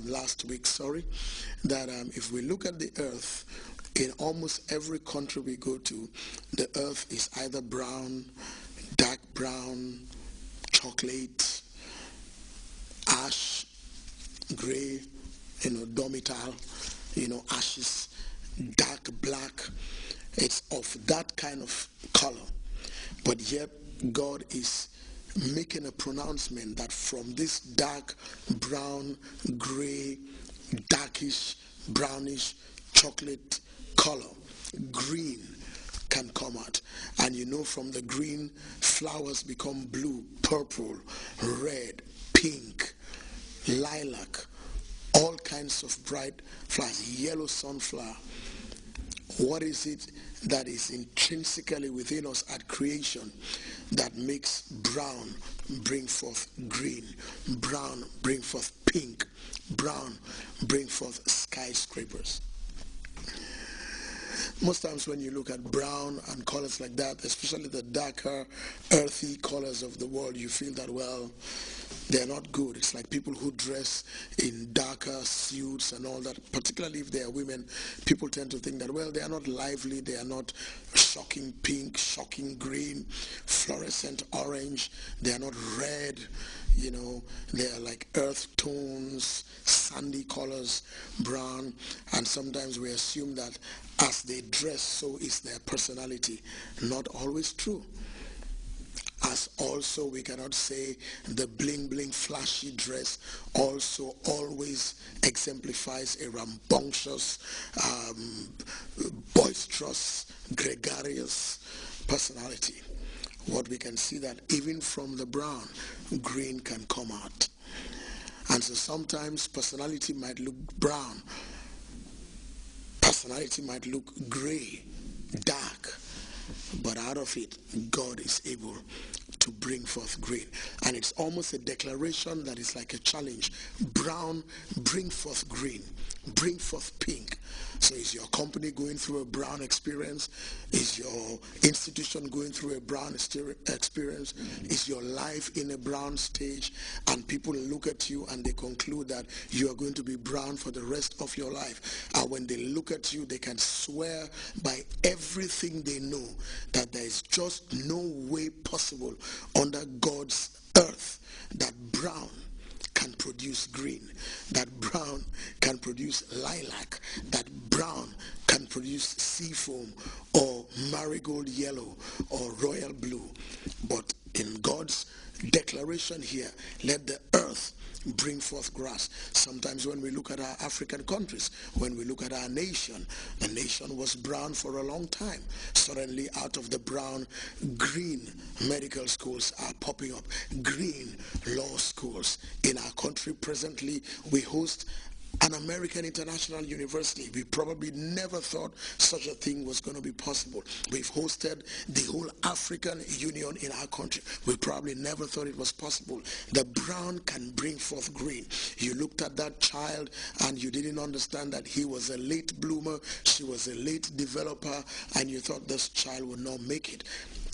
last week, that if we look at the earth, in almost every country we go to, the earth is either brown, dark brown, chocolate, ash, gray, domitile, ashes, dark black. It's of that kind of color. But yet God is making a pronouncement that from this dark brown, gray, darkish, brownish, chocolate color, green can come out. And from the green, flowers become blue, purple, red, pink, lilac, all kinds of bright flowers, yellow sunflower. What is it that is intrinsically within us at creation that makes brown bring forth green, brown bring forth pink, brown bring forth skyscrapers? Most times when you look at brown and colors like that, especially the darker, earthy colors of the world, you feel that, well, they're not good. It's like people who dress in darker suits and all that, particularly if they are women. People tend to think that, well, they are not lively, they are not shocking pink, shocking green, fluorescent orange, they are not red, they are like earth tones, sandy colors, brown, and sometimes we assume that as they dress, so is their personality. Not always true. As also we cannot say the bling bling flashy dress also always exemplifies a rambunctious, boisterous, gregarious personality. What we can see that even from the brown, green can come out. And so sometimes personality might look brown, personality might look gray, dark, but out of it, God is able to bring forth green. And it's almost a declaration that is like a challenge. Brown, bring forth green, bring forth pink. So is your company going through a brown experience? Is your institution going through a brown experience? Is your life in a brown stage? And people look at you and they conclude that you are going to be brown for the rest of your life. And when they look at you, they can swear by everything they know that there is just no way possible under God's earth that brown can produce green, that brown can produce lilac, that brown can produce sea foam or marigold yellow or royal blue. But in God's declaration here, let the earth bring forth grass. Sometimes when we look at our African countries, when we look at our nation, the nation was brown for a long time. Suddenly out of the brown, green medical schools are popping up, green law schools. In our country presently, we host an American international university. We probably never thought such a thing was going to be possible. We've hosted the whole African Union in our country. We probably never thought it was possible. The brown can bring forth green. You looked at that child and you didn't understand that he was a late bloomer, she was a late developer, and you thought this child would not make it.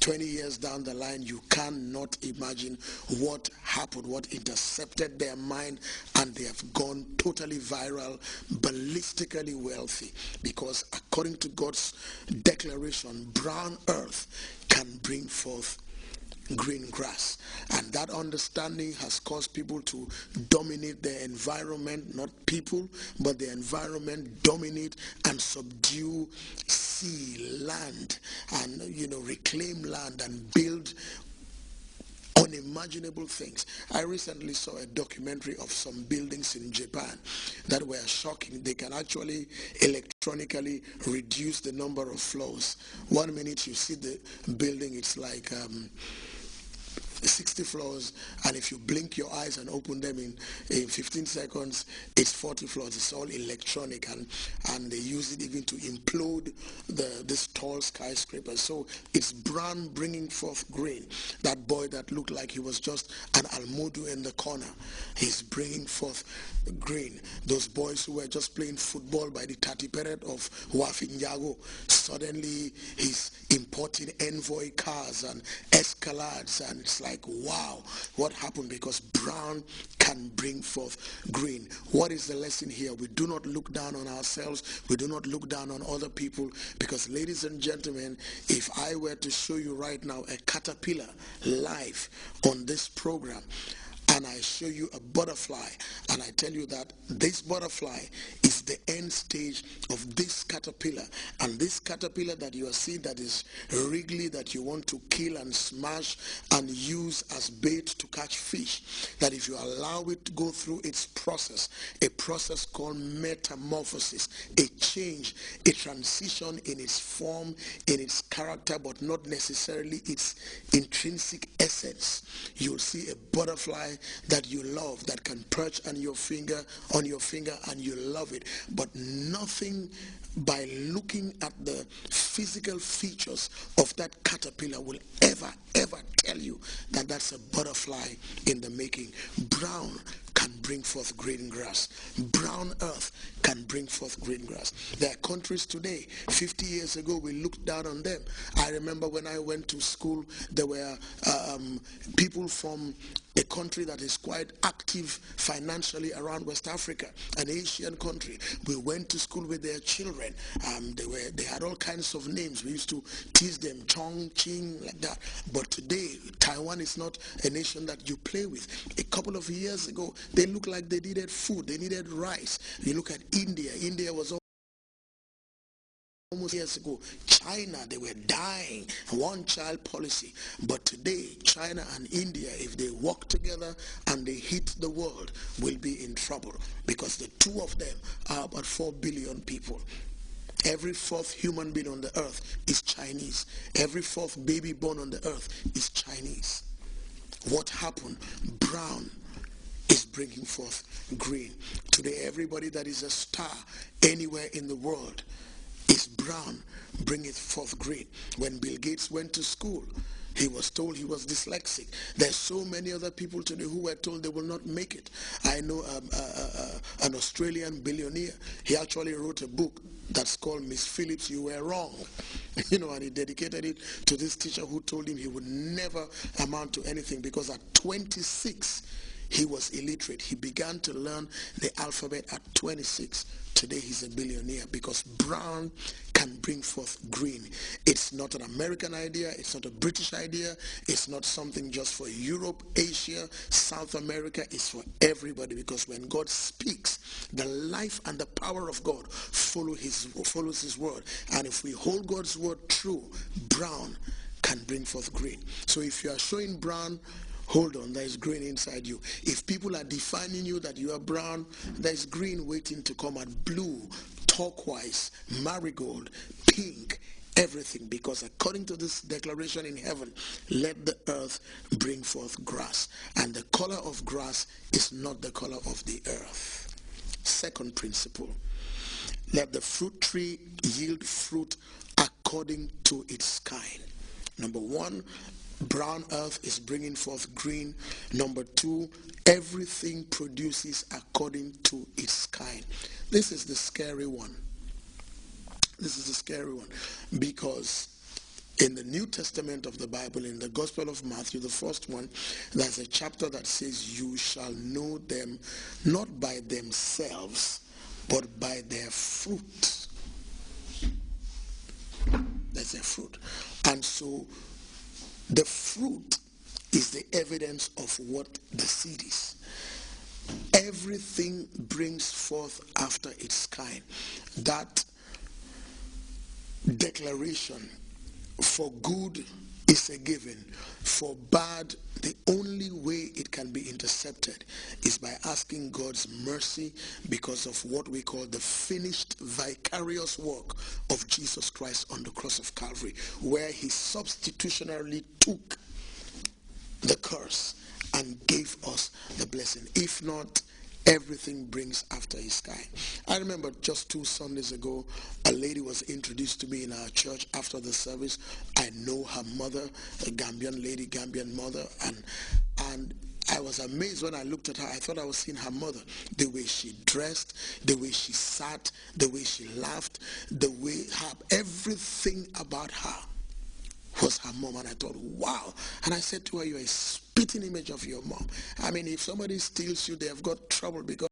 20 years down the line, you cannot imagine what happened, what intercepted their mind, and they have gone totally viral, ballistically wealthy, because according to God's declaration, brown earth can bring forth green grass. And that understanding has caused people to dominate their environment, not people, but the environment dominate and subdue sea, land, and reclaim land and build unimaginable things. I recently saw a documentary of some buildings in Japan that were shocking. They can actually electronically reduce the number of floors. 1 minute you see the building, it's like 60 floors, and if you blink your eyes and open them in 15 seconds, it's 40 floors. It's all electronic, and they use it even to implode this tall skyscraper. So it's brown bringing forth green. That boy that looked like he was just an almodo in the corner, he's bringing forth green. Those boys who were just playing football by the Tati Peret of Wafinyago, suddenly he's importing Envoy cars and Escalades, and it's like like, wow, what happened? Because brown can bring forth green. What is the lesson here? We do not look down on ourselves. We do not look down on other people, because, ladies and gentlemen, if I were to show you right now a caterpillar live on this program, and I show you a butterfly, and I tell you that this butterfly is the end stage of this caterpillar, and this caterpillar that you are seeing that is wriggly, that you want to kill and smash and use as bait to catch fish, that if you allow it to go through its process, a process called metamorphosis, a change, a transition in its form, in its character, but not necessarily its intrinsic essence, you'll see a butterfly that you love, that can perch on your finger, and you love it. But nothing by looking at the physical features of that caterpillar will ever tell you that that's a butterfly in the making. Brown can bring forth green grass. Brown earth can bring forth green grass. There are countries today, 50 years ago, we looked down on them. I remember when I went to school, there were people from a country that is quite active financially around West Africa, an Asian country. We went to school with their children. They had all kinds of names. We used to tease them, Chong, Ching, like that. But today, Taiwan is not a nation that you play with. A couple of years ago, they looked like they needed food. They needed rice. You look at India. India was almost years ago. China, they were dying, one-child policy. But today, China and India, if they work together and they hit the world, will be in trouble, because the two of them are about 4 billion people. Every fourth human being on the earth is Chinese. Every fourth baby born on the earth is Chinese. What happened? Brown is bringing forth green. Today, everybody that is a star anywhere in the world is brown, bringeth forth green. When Bill Gates went to school, he was told he was dyslexic. There's so many other people today who were told they will not make it. I know an Australian billionaire. He actually wrote a book that's called Miss Phillips, You Were Wrong. And he dedicated it to this teacher who told him he would never amount to anything, because at 26, he was illiterate. He began to learn the alphabet at 26. Today he's a billionaire, because brown can bring forth green. It's not an American idea. It's not a British idea. It's not something just for Europe, Asia, South America. It's for everybody, because when God speaks, the life and the power of God follows his word. And if we hold God's word true, brown can bring forth green. So if you are showing brown, hold on, there is green inside you. If people are defining you that you are brown, there is green waiting to come out. Blue, turquoise, marigold, pink, everything. Because according to this declaration in heaven, let the earth bring forth grass. And the color of grass is not the color of the earth. Second principle, let the fruit tree yield fruit according to its kind. Number one, brown earth is bringing forth green. Number two, everything produces according to its kind. This is the scary one. This is the scary one, because in the New Testament of the Bible, in the Gospel of Matthew, the first one, there's a chapter that says, you shall know them not by themselves, but by their fruit. That's their fruit. And so the fruit is the evidence of what the seed is. Everything brings forth after its kind. That declaration, for good is a given, for bad, the only way it can be intercepted is by asking God's mercy, because of what we call the finished vicarious work of Jesus Christ on the cross of Calvary, where he substitutionarily took the curse and gave us the blessing. If not, everything brings after his kind. I remember just 2 Sundays ago, a lady was introduced to me in our church after the service. I know her mother, a Gambian lady, Gambian mother, and I was amazed when I looked at her. I thought I was seeing her mother. The way she dressed, the way she sat, the way she laughed, everything about her was her mom. And I thought, wow. And I said to her, you're a spitting image of your mom. I mean, if somebody steals you, they have got trouble because